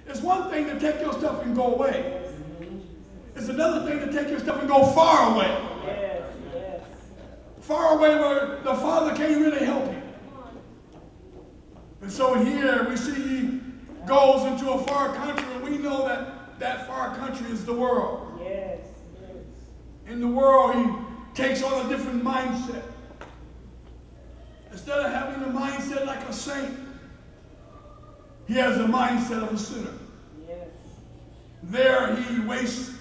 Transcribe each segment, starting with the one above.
It's one thing to take your stuff and go away. It's another thing to take your stuff and go far away. Yes, yes. Far away where the Father can't really help you. And so here we see he goes into a far country, and we know that that far country is the world. Yes, yes. In the world, he takes on a different mindset. Instead of having a mindset like a saint, he has a mindset of a sinner. Yes. There he wastes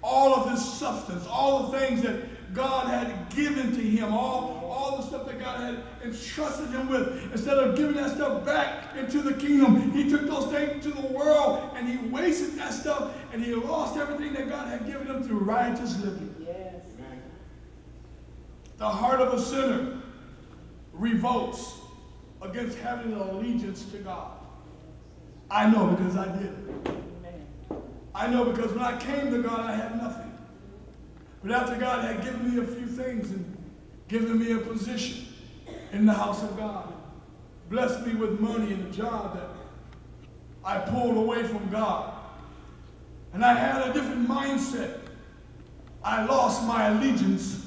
all of his substance, all the things that God had given to him, all the stuff that God had entrusted him with. Instead of giving that stuff back into the kingdom, he took those things to the world and he wasted that stuff, and he lost everything that God had given him through riotous living. Yes. The heart of a sinner revolts against having an allegiance to God. I know because I did it. I know because when I came to God, I had nothing. But after God had given me a few things and given me a position in the house of God, blessed me with money and a job that I pulled away from God, and I had a different mindset, I lost my allegiance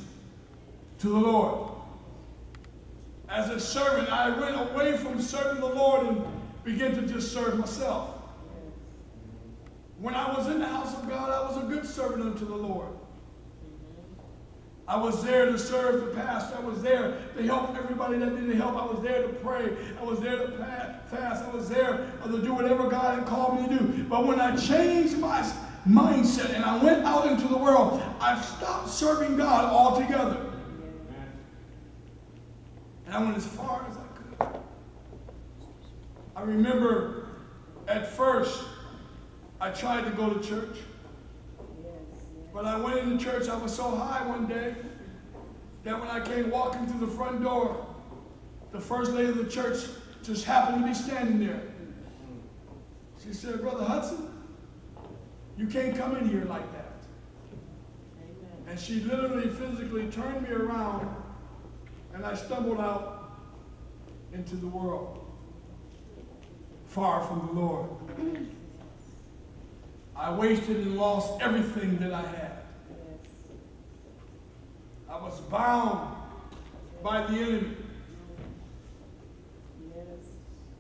to the Lord. As a servant, I went away from serving the Lord and began to just serve myself. When I was in the house of God, I was a good servant unto the Lord. I was there to serve the pastor. I was there to help everybody that needed help. I was there to pray. I was there to fast. I was there to do whatever God had called me to do. But when I changed my mindset and I went out into the world, I stopped serving God altogether. And I went as far as I could. I remember at first, I tried to go to church. But I went into church, I was so high one day that when I came walking through the front door, the first lady of the church just happened to be standing there. She said, "Brother Hudson, you can't come in here like that." Amen. And she literally physically turned me around, and I stumbled out into the world, far from the Lord. I wasted and lost everything that I had. I was bound by the enemy.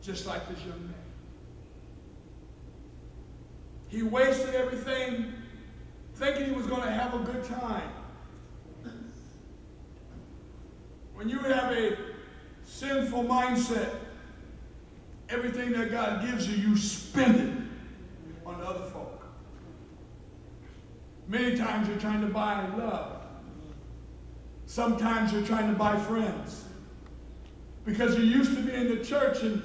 Just like this young man. He wasted everything thinking he was going to have a good time. When you have a sinful mindset, everything that God gives you, you spend it on other folk. Many times you're trying to buy love. Sometimes you're trying to buy friends. Because you used to be in the church and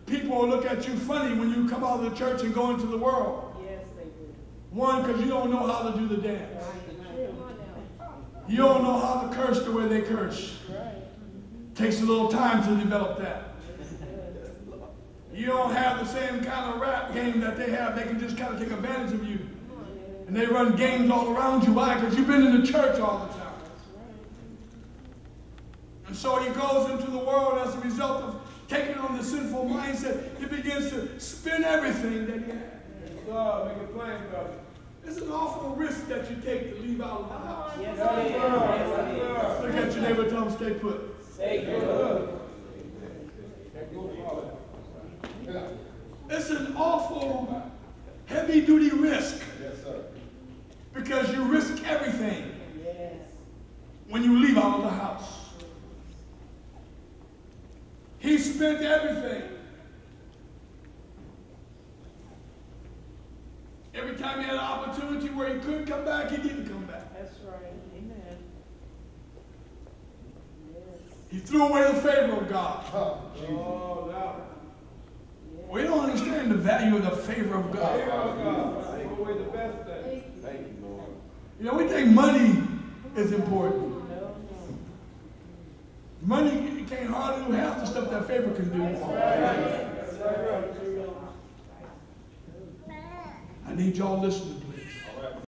people will look at you funny when you come out of the church and go into the world. Yes, they do. One, because you don't know how to do the dance. You don't know how to curse the way they curse. Takes a little time to develop that. You don't have the same kind of rap game that they have. They can just kind of take advantage of you. And they run games all around you. Why? Because you've been in the church all the time. And so he goes into the world as a result of taking on the sinful mindset. He begins to spend everything that he had. Make it plain, brother. It's an awful risk that you take to leave out of the house. Yes, sir. Look at your neighbor, tell him stay put. Stay put. It's an awful, heavy-duty risk. Yes, sir. Because you risk everything Yes. when you leave out of the house. He spent everything. Every time he had an opportunity where he could come back, he didn't come back. That's right. Amen. Yes. He threw away the favor of God. Oh, no. We don't understand the value of the favor of God. Take away the best thing. Thank you, Lord. You know, we think money is important. Money can't hardly do half the stuff that favor can do. I need y'all listening.